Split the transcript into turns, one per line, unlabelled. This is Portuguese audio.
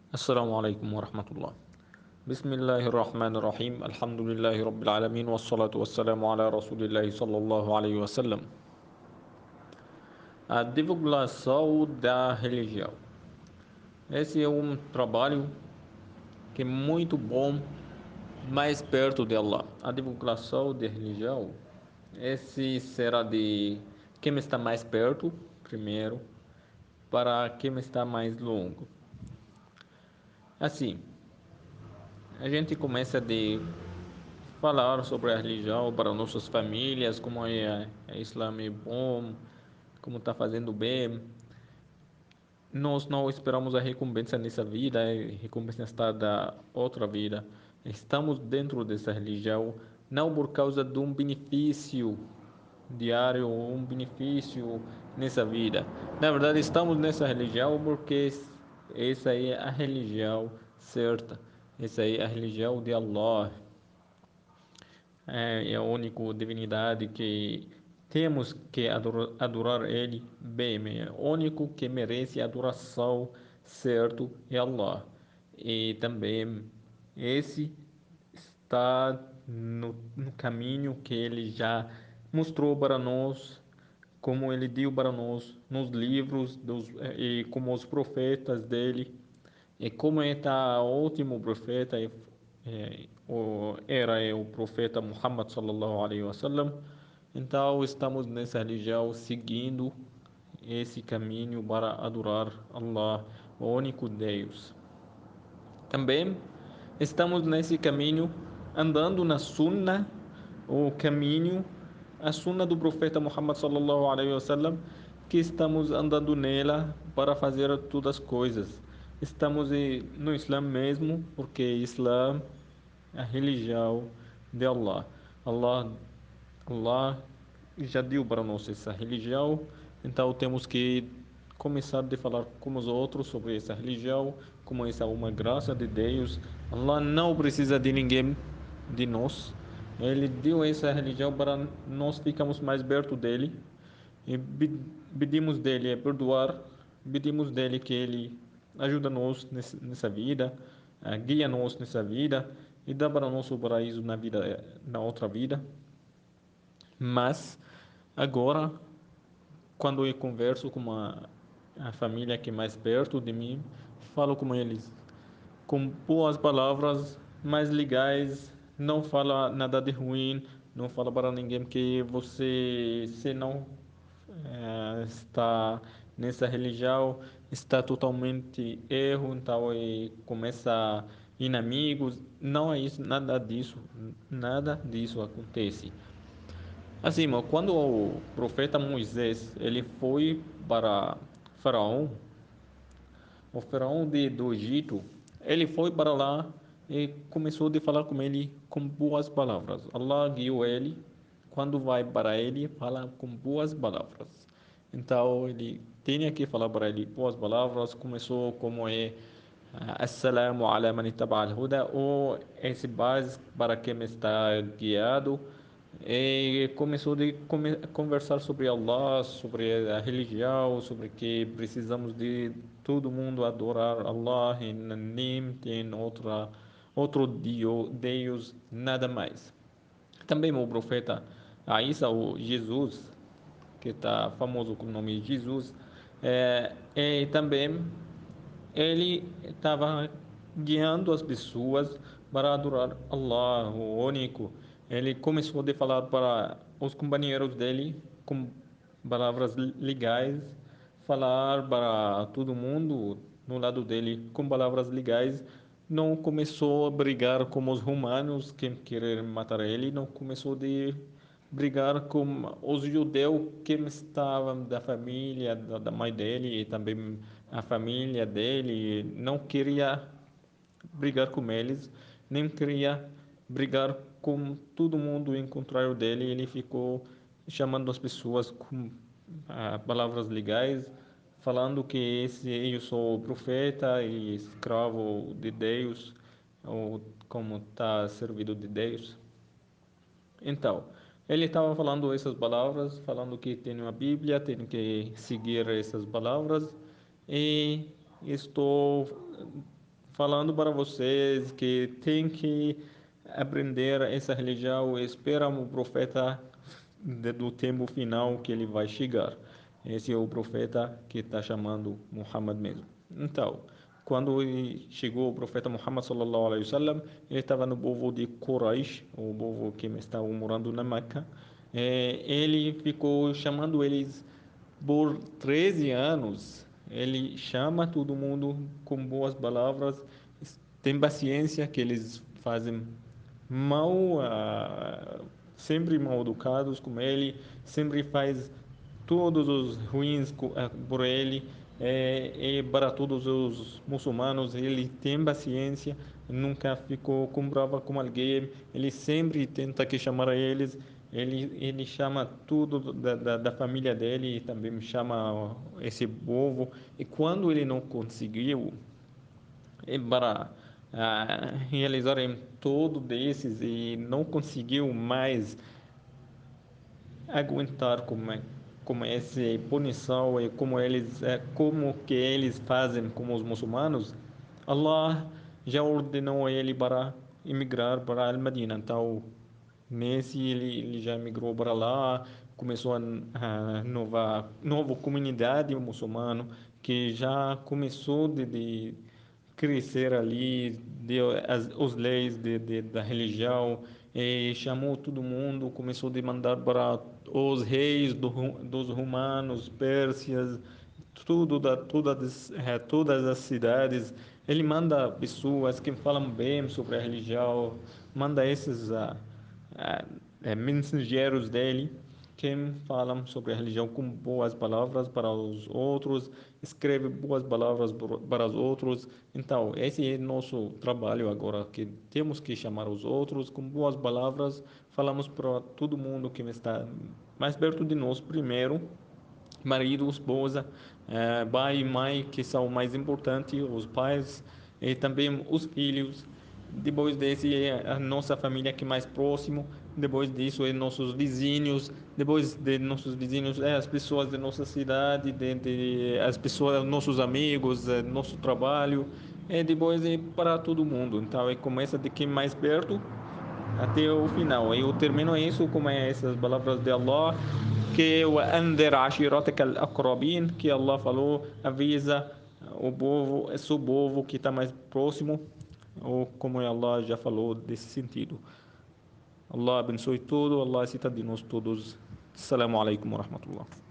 السلام عليكم ورحمة الله. بسم الله الرحمن الرحيم. الحمد لله رب العالمين والصلاة والسلام على رسول الله صلى الله عليه وسلم. A divulgação da religião. Esse é um trabalho que é muito bom, mais perto de Allah. A divulgação da religião, esse será de quem está mais perto, primeiro, para quem está mais longo. Assim, a gente começa de falar sobre a religião para nossas famílias, como o Islã é bom, como está fazendo bem. Nós não esperamos a recompensa nessa vida, a recompensa está da outra vida. Estamos dentro dessa religião não por causa de um benefício diário, um benefício nessa vida. Na verdade, estamos nessa religião porque essa é a religião certa. Essa é a religião de Allah. É a única divindade que temos que adorar Ele bem, é o único que merece adoração, certo, é Allah. E também esse está no caminho que Ele já mostrou para nós, como Ele deu para nós nos livros e como os profetas dele. E como está o último profeta, era o profeta Muhammad sallallahu alaihi wasallam, então estamos nessa religião seguindo esse caminho para adorar Allah, o único Deus. Também estamos nesse caminho andando na Sunna, o caminho, a Sunna do profeta Muhammad sallallahu alaihi wasallam, que estamos andando nela para fazer todas as coisas. Estamos no Islã mesmo, porque Islã é a religião de Allah. Allah, Allah já deu para nós essa religião, então temos que começar a falar com os outros sobre essa religião, como essa é uma graça de Deus. Allah não precisa de ninguém de nós. Ele deu essa religião para nós ficarmos mais perto dele e pedimos dele perdoar, pedimos dele que ele ajuda nós nessa vida, guia nós nessa vida e dá para nós o paraíso na vida, na outra vida. Mas agora, quando eu converso com a família que é mais perto de mim, falo com eles com boas palavras, mais legais, não fala nada de ruim, não fala para ninguém que você, se não está nessa religião, está totalmente erro, então começa a inimigos. Não é isso, nada disso acontece. Assim, mas quando o profeta Moisés ele foi para Faraó, o faraó do Egito, ele foi para lá e começou a falar com ele com boas palavras. Allah guiou ele. Quando vai para ele, fala com boas palavras. Então, ele tinha que falar para ele boas palavras. Começou como é Assalamu ala man ittaba al-huda, ou esse base para quem está guiado. E começou a conversar sobre Allah, sobre a religião, sobre que precisamos de todo mundo adorar Allah e nem tem outro Deus, nada mais. Também o profeta Isa, o Jesus, que está famoso com o nome de Jesus, e também ele estava guiando as pessoas para adorar Allah, o único. Ele começou a falar para os companheiros dele com palavras legais, falar para todo mundo no lado dele com palavras legais. Não começou a brigar com os romanos que queriam matar ele, não começou a brigar com os judeus que estavam da família da mãe dele e também a família dele. Não queria brigar com eles, nem queria brigar com todo mundo em contrário dele. Ele ficou chamando as pessoas com palavras legais, falando que eu sou profeta e escravo de Deus, ou como está servido de Deus. Então, ele estava falando essas palavras, falando que tem uma Bíblia, tem que seguir essas palavras, e estou falando para vocês que tem que aprender essa religião, espera o profeta do tempo final que ele vai chegar. Esse é o profeta que está chamando Muhammad mesmo. Então, quando chegou o profeta Muhammad sallallahu alaihi wasallam, ele estava no povo de Quraysh, o povo que estava morando na Meca. Ele ficou chamando eles por 13 anos. Ele chama todo mundo com boas palavras, tem paciência que eles fazem mal, sempre mal educados com ele, sempre faz todos os ruins por ele, e para todos os muçulmanos ele tem paciência, nunca ficou com brava com alguém, ele sempre tenta que chamar eles, ele chama tudo da família dele e também chama esse povo, e quando ele não conseguiu, para realizarem todo desses e não conseguiu mais aguentar como essa punição e como que eles fazem com os muçulmanos, Allah já ordenou ele para emigrar para Al-Madina. Então, nesse ele já migrou para lá, começou a nova comunidade muçulmana que já começou de crescer ali, deu os leis da religião, e chamou todo mundo, começou a demandar para os reis dos romanos, pérsias, todas as cidades. Ele manda pessoas que falam bem sobre a religião, manda esses ah, mensageiros dele que falam sobre a religião com boas palavras para os outros, escreve boas palavras para os outros. Então, esse é nosso trabalho agora, que temos que chamar os outros com boas palavras, falamos para todo mundo que está mais perto de nós primeiro, marido, esposa, pai e mãe, que são o mais importantes, os pais e também os filhos. Depois desse é a nossa família que é mais próximo. Depois disso é nossos vizinhos. Depois de nossos vizinhos é as pessoas da nossa cidade, as pessoas, nossos amigos, nosso trabalho. E depois é para todo mundo. Então, começa de quem mais perto até o final. Eu termino isso com essas palavras de Allah, que o Andir Ashiratak al-Aqrabin, que Allah falou, avisa o povo, é seu povo que está mais próximo, ou como Allah já falou desse sentido. Allah abençoe tudo, Allah cita de nós todos. Assalamu alaikum wa rahmatullah.